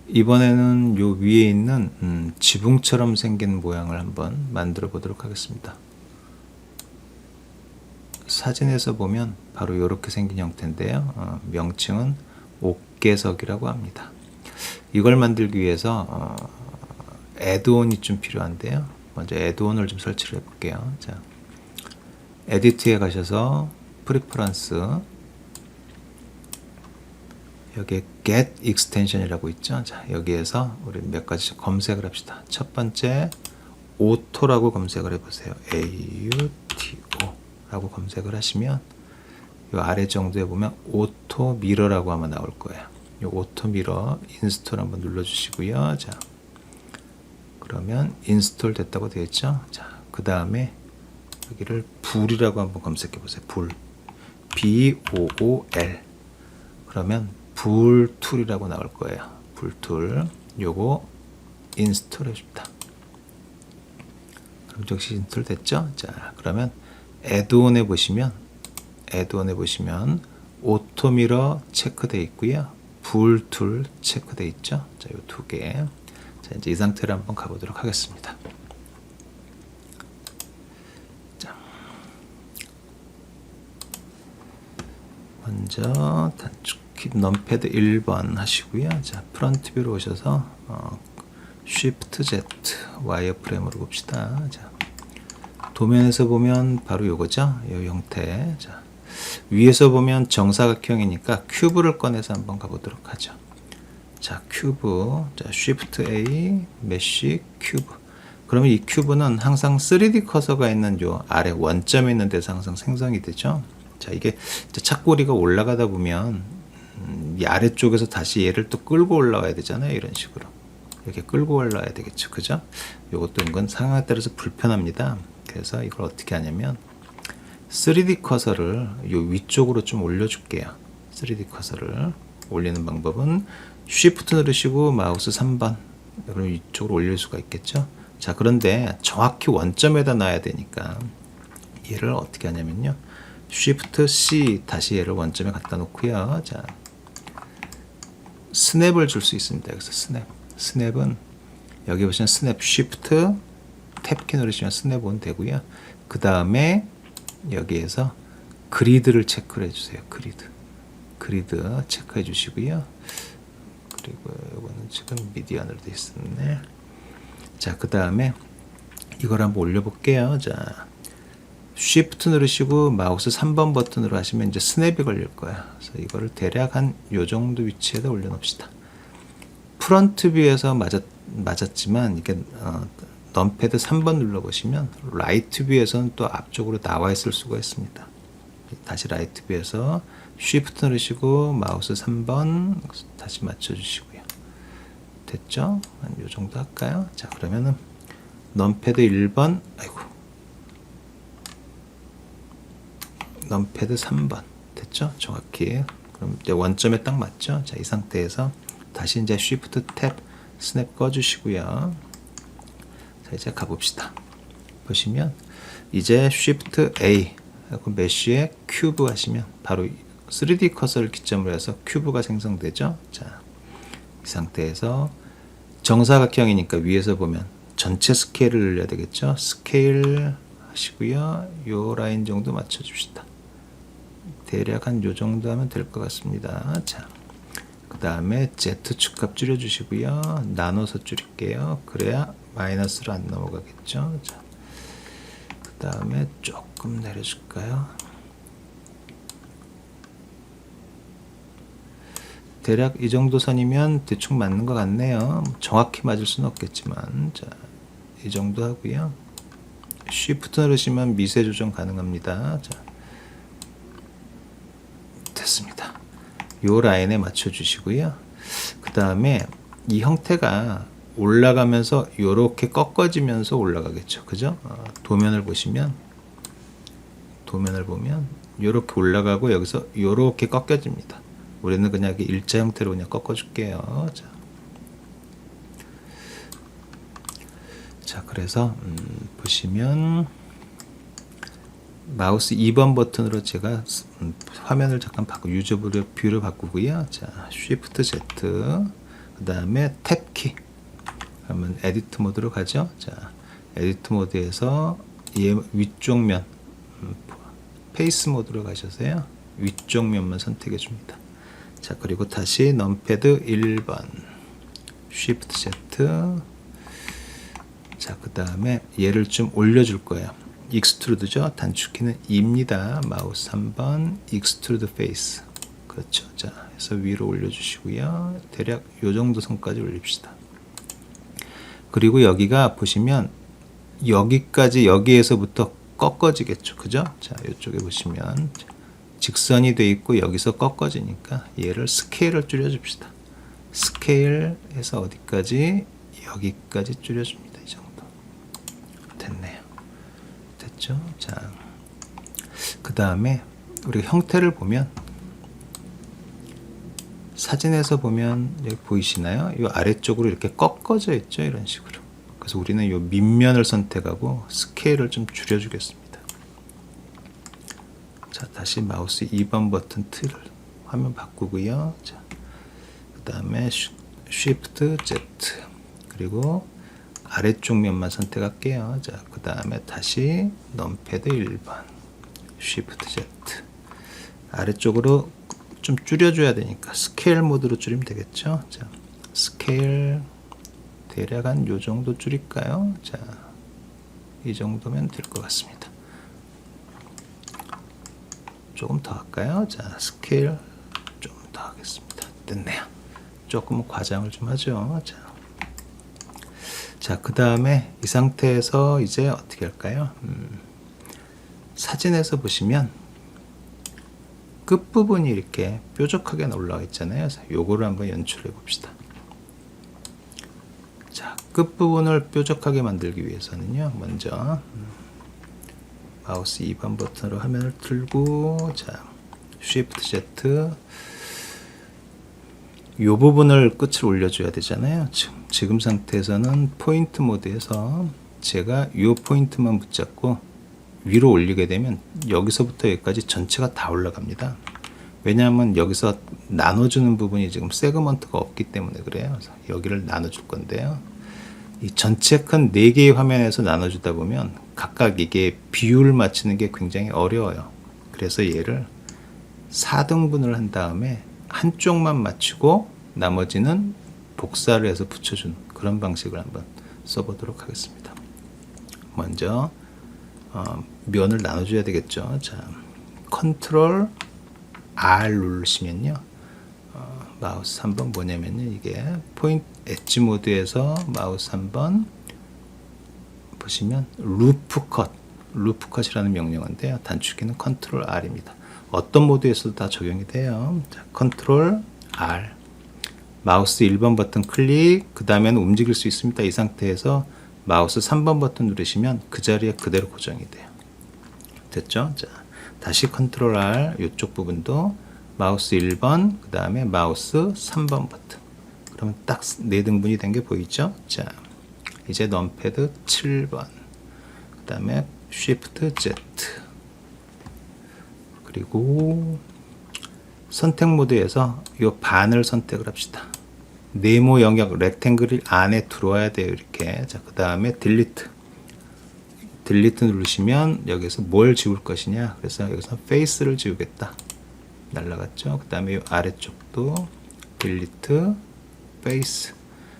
이번에는 요 위에 있는 지붕처럼 생긴 모양을 한번 만들어 보도록 하겠습니다. 사진에서 보면 바로 이렇게 생긴 형태인데요. 명칭은 옥계석이라고 합니다. 이걸 만들기 위해서 애드온이 좀 필요한데요. 먼저 애드온을 좀 설치를 해볼게요. 자, 에디트에 가셔서 프리퍼런스, 여기에 get extension이라고 있죠. 자, 여기에서 우리 몇 가지 검색을 합시다. 첫 번째, 오토라고 검색을 해보세요. AUTO 라고 검색을 하시면 이 아래 정도에 보면 오토 미러라고 하면 나올 거예요. 이 오토 미러 인스톨 한번 눌러주시고요. 자, 그러면 인스톨 됐다고 되어 있죠. 자, 그 다음에 여기를 불이라고 한번 검색해 보세요. 불, BOOL. 그러면 불 툴이라고 나올 거예요. 불 툴. 요거 인스톨 해줍니다. 그럼 즉시 인스톨 됐죠? 자, 그러면 애드온에 보시면 오토미러 체크되어 있고요. 불 툴 체크되어 있죠. 자, 요 두 개. 자, 이제 이 상태로 한번 가보도록 하겠습니다. 자, 먼저 단축키 넘패드 1번 하시고요. 자, 프런트 뷰로 오셔서 Shift Z 와이어프레임으로 봅시다. 자, 도면에서 보면 바로 요거죠. 요 형태. 자, 위에서 보면 정사각형이니까 큐브를 꺼내서 한번 가보도록 하죠. 자, 큐브. 자, Shift A, 메쉬, 큐브. 그러면 이 큐브는 항상 3D 커서가 있는 요 아래 원점에 있는 데서 항상 생성이 되죠. 자, 이게 자꾸 우리가 올라가다 보면 이 아래쪽에서 다시 얘를 또 끌고 올라와야 되잖아요. 이런 식으로. 이렇게 끌고 올라와야 되겠죠. 그죠? 요것도 은근 상황에 따라서 불편합니다. 그래서 이걸 어떻게 하냐면 3D 커서를 요 위쪽으로 좀 올려줄게요. 3D 커서를 올리는 방법은 Shift 누르시고 마우스 3번. 그럼 이쪽으로 올릴 수가 있겠죠. 자, 그런데 정확히 원점에다 놔야 되니까 얘를 어떻게 하냐면요. Shift C 다시 얘를 원점에 갖다 놓고요. 자, 스냅을 줄 수 있습니다. 여기서 스냅은 여기 보시면 스냅 Shift 탭키 누르시면 스냅 온 되고요. 그 다음에 여기에서 그리드를 체크를 해주세요. 그리드 체크해 주시고요. 그리고 이거는 지금 미디안으로 되어 있었네. 자, 그 다음에 이걸 한번 올려볼게요. 자, Shift 누르시고 마우스 3번 버튼으로 하시면 이제 스냅이 걸릴 거예요. 그래서 이거를 대략 한 요 정도 위치에다 올려놓읍시다. 프런트 뷰에서 맞았지만 이게 넘패드 3번 눌러보시면 라이트 뷰에서는 또 앞쪽으로 나와 있을 수가 있습니다. 다시 라이트 뷰에서 Shift 누르시고 마우스 3번 다시 맞춰주시고요. 됐죠? 한 요 정도 할까요? 자, 그러면은 넘패드 1번, 넘패드 3번 됐죠? 정확히. 그럼 이제 원점에 딱 맞죠? 자, 이 상태에서 다시 이제 Shift 탭 스냅 꺼주시고요. 자, 이제 가봅시다. 보시면 이제 Shift A 하고 메쉬에 큐브 하시면 바로 3D 커서를 기점으로 해서 큐브가 생성되죠. 자, 이 상태에서 정사각형이니까 위에서 보면 전체 스케일을 늘려야 되겠죠. 스케일 하시고요. 요 라인 정도 맞춰줍시다. 대략 한 요 정도 하면 될 것 같습니다. 자, 그 다음에 Z축값 줄여주시고요. 나눠서 줄일게요. 그래야 마이너스로 안 넘어가겠죠. 자, 그 다음에 조금 내려줄까요? 대략 이 정도 선이면 대충 맞는 것 같네요. 정확히 맞을 수는 없겠지만, 자, 이 정도 하고요. Shift 누르시면 미세 조정 가능합니다. 자, 됐습니다. 요 라인에 맞춰 주시고요. 그 다음에 이 형태가 올라가면서 요렇게 꺾어지면서 올라가겠죠. 그죠? 도면을 보면 요렇게 올라가고 여기서 요렇게 꺾여집니다. 우리는 그냥 일자 형태로 그냥 꺾어줄게요. 자, 그래서 보시면 마우스 2번 버튼으로 제가 화면을 잠깐 유저 뷰를 바꾸고요. 자, Shift Z 그 다음에 탭키. 그러면 에디트 모드로 가죠. 자, 에디트 모드에서 얘 위쪽 면, 페이스 모드로 가셔서요. 위쪽 면만 선택해 줍니다. 자, 그리고 다시 넘패드 1번, Shift Z. 자, 그 다음에 얘를 좀 올려줄 거예요. 익스트루드죠. 단축키는 2입니다. 마우스 3번, 익스트루드 페이스. 그렇죠. 자, 해서 위로 올려주시고요. 대략 요 정도 선까지 올립시다. 그리고 여기가 보시면 여기까지, 여기에서부터 꺾어지겠죠. 그죠? 자, 이쪽에 보시면 직선이 돼 있고 여기서 꺾어지니까 얘를 스케일을 줄여줍시다. 스케일에서 어디까지? 여기까지 줄여줍니다. 이 정도. 됐네요. 됐죠? 자, 그 다음에 우리 형태를 보면, 사진에서 보면 여기 보이시나요? 이 아래쪽으로 이렇게 꺾어져 있죠. 이런 식으로. 그래서 우리는 이 밑면을 선택하고 스케일을 좀 줄여주겠습니다. 자, 다시 마우스 2번 버튼 틀 화면 바꾸고요. 자, 그 다음에 Shift Z. 그리고 아래쪽 면만 선택할게요. 자, 그 다음에 다시 넘패드 1번, Shift Z. 아래쪽으로 좀 줄여줘야 되니까 스케일 모드로 줄이면 되겠죠. 자, 스케일 대략 한 요 정도 줄일까요? 자, 이 정도면 될 것 같습니다. 조금 더 할까요? 자, 스케일 좀 더 하겠습니다. 됐네요. 조금 과장을 좀 하죠. 자, 그 다음에 이 상태에서 이제 어떻게 할까요? 사진에서 보시면 끝부분이 이렇게 뾰족하게 올라와 있잖아요. 그래서 요거를 한번 연출해 봅시다. 자, 끝부분을 뾰족하게 만들기 위해서는요, 먼저 마우스 2번 버튼으로 화면을 틀고, 자, Shift Z. 요 부분을 끝을 올려줘야 되잖아요. 지금 상태에서는 포인트 모드에서 제가 요 포인트만 붙잡고 위로 올리게 되면 여기서부터 여기까지 전체가 다 올라갑니다. 왜냐하면 여기서 나눠주는 부분이 지금 세그먼트가 없기 때문에 그래요. 그래서 여기를 나눠줄 건데요. 이 전체 큰 4개의 화면에서 나눠주다 보면 각각 이게 비율을 맞추는 게 굉장히 어려워요. 그래서 얘를 4등분을 한 다음에 한쪽만 맞추고 나머지는 복사를 해서 붙여주는 그런 방식을 한번 써보도록 하겠습니다. 먼저 면을 나눠줘야 되겠죠. 자, 컨트롤 R 누르시면요, 마우스 3번 뭐냐면요, 이게 포인트 엣지 모드에서 마우스 3번 보시면 루프 컷이라는 명령어인데요. 단축키는 컨트롤 R입니다. 어떤 모드에서도 다 적용이 돼요. 자, 컨트롤 R, 마우스 1번 버튼 클릭, 그 다음에는 움직일 수 있습니다. 이 상태에서 마우스 3번 버튼 누르시면 그 자리에 그대로 고정이 돼요. 됐죠? 자, 다시 컨트롤 R, 이쪽 부분도 마우스 1번, 그 다음에 마우스 3번 버튼. 그러면 딱 4등분이 된 게 보이죠? 자, 이제 넘패드 7번, 그 다음에 Shift Z. 그리고 선택 모드에서 이 반을 선택을 합시다. 네모 영역 렉탱글 안에 들어와야 돼요. 이렇게. 자, 그 다음에 딜리트 누르시면 여기서 뭘 지울 것이냐. 그래서 여기서 페이스를 지우겠다. 날라갔죠. 그 다음에 이 아래쪽도 딜리트 페이스.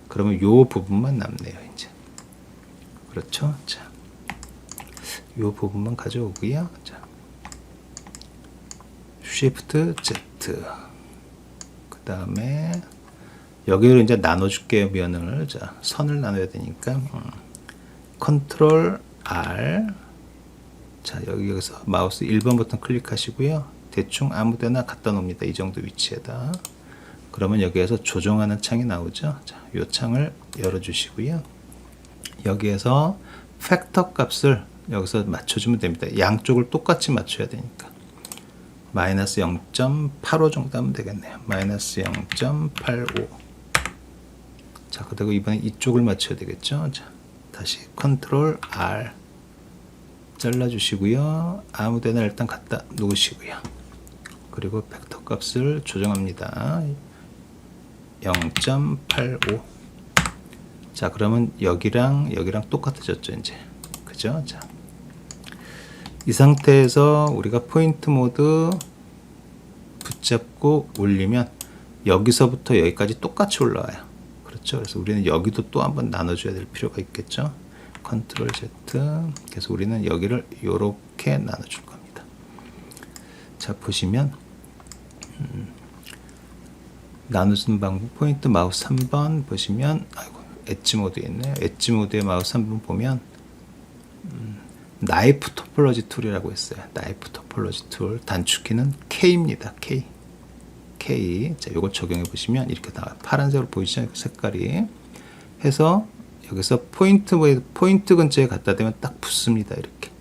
그러면 이 부분만 남네요. 이제. 그렇죠. 자, 이 부분만 가져오고요. 자, Shift Z. 그 다음에 여기로 이제 나눠줄게요. 면을. 자, 선을 나눠야 되니까 컨트롤 R. 자, 여기서 마우스 1번 버튼 클릭하시고요. 대충 아무데나 갖다 놓습니다. 이 정도 위치에다. 그러면 여기에서 조정하는 창이 나오죠. 자, 이 창을 열어주시고요. 여기에서 팩터 값을 여기서 맞춰주면 됩니다. 양쪽을 똑같이 맞춰야 되니까. 마이너스 0.85 정도 하면 되겠네요. 마이너스 0.85. 자, 그리고 이번에 이쪽을 맞춰야 되겠죠. 자, 다시 컨트롤 R 잘라주시고요. 아무데나 일단 갖다 놓으시고요. 그리고 팩터 값을 조정합니다. 0.85. 자, 그러면 여기랑 똑같아졌죠, 이제. 그죠? 자. 이 상태에서 우리가 포인트 모드 붙잡고 올리면 여기서부터 여기까지 똑같이 올라와요. 그렇죠? 그래서 우리는 여기도 또 한번 나눠줘야 될 필요가 있겠죠? 컨트롤 Z. 그래서 우리는 여기를 이렇게 나눠줄 겁니다. 자, 보시면 나누는 방법, 포인트 마우스 3번 보시면, 아이고, 엣지 모드에 있네요. 엣지 모드에 마우스 3번 보면 나이프 토폴로지 툴이라고 했어요. 나이프 토폴로지 툴 단축키는 K입니다. K. 자, 요걸 적용해 보시면 이렇게 나와요. 파란색으로 보이시죠? 색깔이. 해서 여기서 포인트 근처에 갖다 대면 딱 붙습니다. 이렇게.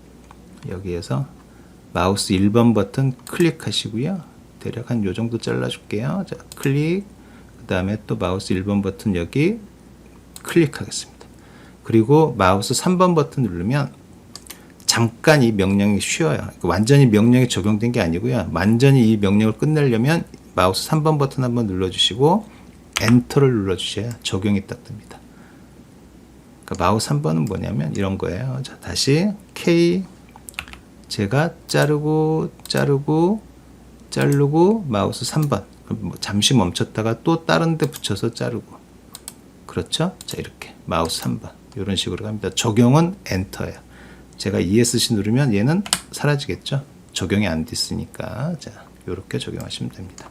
여기에서 마우스 1번 버튼 클릭하시고요. 대략 한 요 정도 잘라줄게요. 자, 클릭. 그 다음에 또 마우스 1번 버튼 여기 클릭하겠습니다. 그리고 마우스 3번 버튼 누르면 잠깐 이 명령이 쉬어요. 완전히 명령이 적용된 게 아니고요. 완전히 이 명령을 끝내려면 마우스 3번 버튼 한번 눌러주시고 엔터를 눌러주셔야 적용이 딱 됩니다. 그러니까 마우스 3번은 뭐냐면 이런 거예요. 자, 다시 K. 제가 자르고 마우스 3번. 잠시 멈췄다가 또 다른 데 붙여서 자르고. 그렇죠? 자, 이렇게 마우스 3번. 이런 식으로 갑니다. 적용은 엔터예요. 제가 ESC 누르면 얘는 사라지겠죠? 적용이 안 됐으니까. 자, 이렇게 적용하시면 됩니다.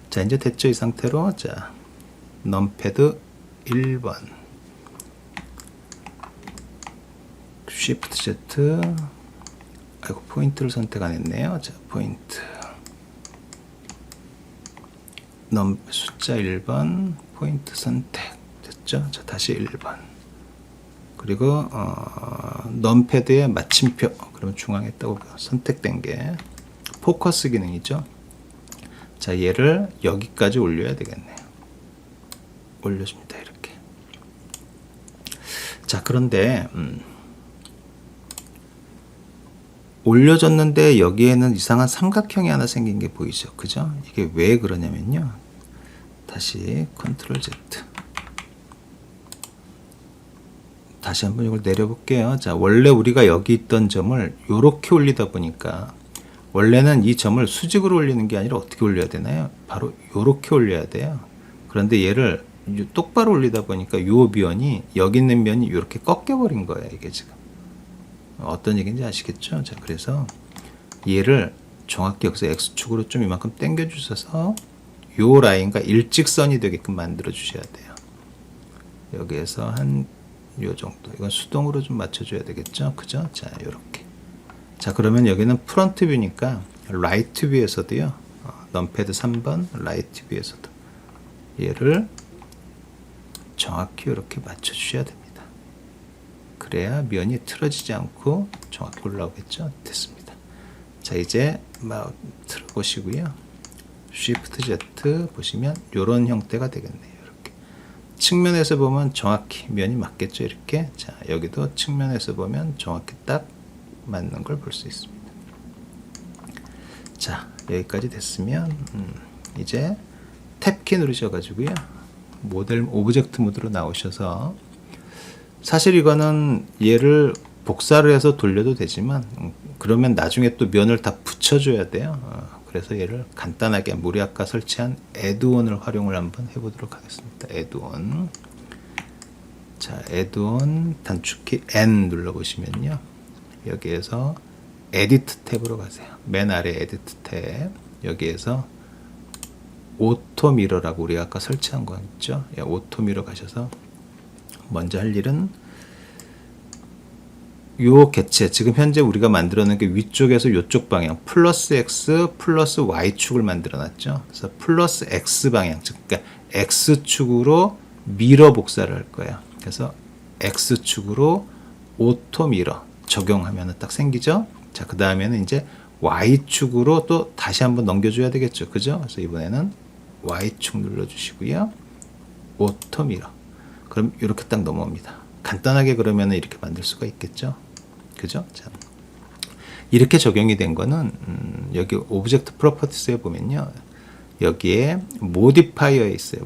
자, 이제 됐죠? 이 상태로. 자, 넘패드 1번. Shift Z. 아이고, 포인트를 선택 안 했네요. 자, 포인트. 숫자 1번. 포인트 선택. 됐죠? 자, 다시 1번. 그리고 넘패드의 마침표. 그러면 중앙에 있다고 선택된 게 포커스 기능이죠. 자, 얘를 여기까지 올려야 되겠네요. 올려줍니다. 이렇게. 자, 그런데 올려줬는데 여기에는 이상한 삼각형이 하나 생긴 게 보이죠. 그죠? 이게 왜 그러냐면요. 다시 컨트롤 Z. 다시 한번 이걸 내려볼게요. 자, 원래 우리가 여기 있던 점을 이렇게 올리다 보니까 원래는 이 점을 수직으로 올리는 게 아니라 어떻게 올려야 되나요? 바로 이렇게 올려야 돼요. 그런데 얘를 똑바로 올리다 보니까 이 면이 여기 있는 면이 이렇게 꺾여버린 거예요. 이게 지금 어떤 얘기인지 아시겠죠? 자, 그래서 얘를 정확히 여기서 X축으로 좀 이만큼 당겨 주셔서 이 라인과 일직선이 되게끔 만들어 주셔야 돼요. 여기에서 한 요 정도. 이건 수동으로 좀 맞춰줘야 되겠죠? 그죠? 자, 요렇게. 자, 그러면 여기는 프론트 뷰니까 라이트 뷰에서도요. 넘패드 3번 라이트 뷰에서도 얘를 정확히 이렇게 맞춰주셔야 됩니다. 그래야 면이 틀어지지 않고 정확히 올라오겠죠? 됐습니다. 자, 이제 틀어보시고요. Shift Z 보시면 요런 형태가 되겠네요. 측면에서 보면 정확히 면이 맞겠죠. 이렇게. 자, 여기도 측면에서 보면 정확히 딱 맞는 걸 볼 수 있습니다. 자, 여기까지 됐으면 이제 탭키 누르셔가지고요. 모델 오브젝트 모드로 나오셔서 사실 이거는 얘를 복사를 해서 돌려도 되지만 그러면 나중에 또 면을 다 붙여줘야 돼요. 그래서 얘를 간단하게 우리 아까 설치한 애드온을 활용을 한번 해보도록 하겠습니다. 애드온. 자, 애드온 단축키 N 눌러보시면요. 여기에서 에디트 탭으로 가세요. 맨 아래 에디트 탭. 여기에서 오토 미러라고 우리가 아까 설치한 거 있죠? 오토 미러 가셔서 먼저 할 일은 요 개체, 지금 현재 우리가 만들어 놓은 게 위쪽에서 요쪽 방향 플러스 X 플러스 Y축을 만들어 놨죠. 그래서 플러스 X 방향, 즉 그러니까 X축으로 미러 복사를 할 거예요. 그래서 X축으로 오토 미러 적용하면 딱 생기죠. 자, 그 다음에는 이제 Y축으로 또 다시 한번 넘겨줘야 되겠죠. 그죠? 그래서 이번에는 Y축 눌러주시고요. 오토 미러. 그럼 이렇게 딱 넘어옵니다. 간단하게 그러면 이렇게 만들 수가 있겠죠. 그죠? 자, 이렇게 적용이 된 거는 여기 오브젝트 프로퍼티스에 보면요. 여기에 모디파이어에 있어요.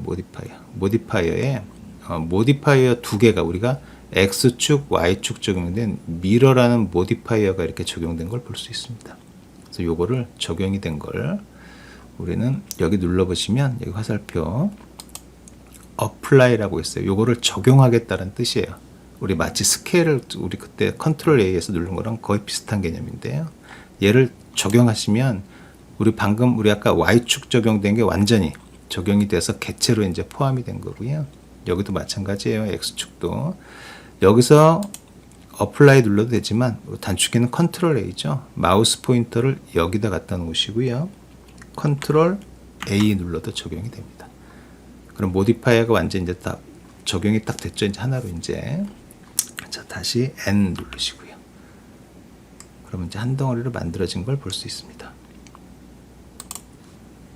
모디파이어에 모디파이어 두 개가 우리가 X축, Y축 적용된 미러라는 모디파이어가 이렇게 적용된 걸 볼 수 있습니다. 그래서 요거를 적용이 된 걸 우리는 여기 눌러보시면 여기 화살표 apply라고 있어요. 요거를 적용하겠다는 뜻이에요. 우리 마치 스케일을 우리 그때 컨트롤 A에서 누른 거랑 거의 비슷한 개념인데요. 얘를 적용하시면 우리 아까 Y축 적용된 게 완전히 적용이 돼서 객체로 이제 포함이 된 거고요. 여기도 마찬가지예요. X축도. 여기서 apply 눌러도 되지만 단축키는 컨트롤 A죠. 마우스 포인터를 여기다 갖다 놓으시고요. 컨트롤 A 눌러도 적용이 됩니다. 그럼 모디파이어가 완전 이제 딱 적용이 딱 됐죠. 이제 하나로 이제. 자, 다시 N 누르시고요. 그러면 이제 한 덩어리로 만들어진 걸 볼 수 있습니다.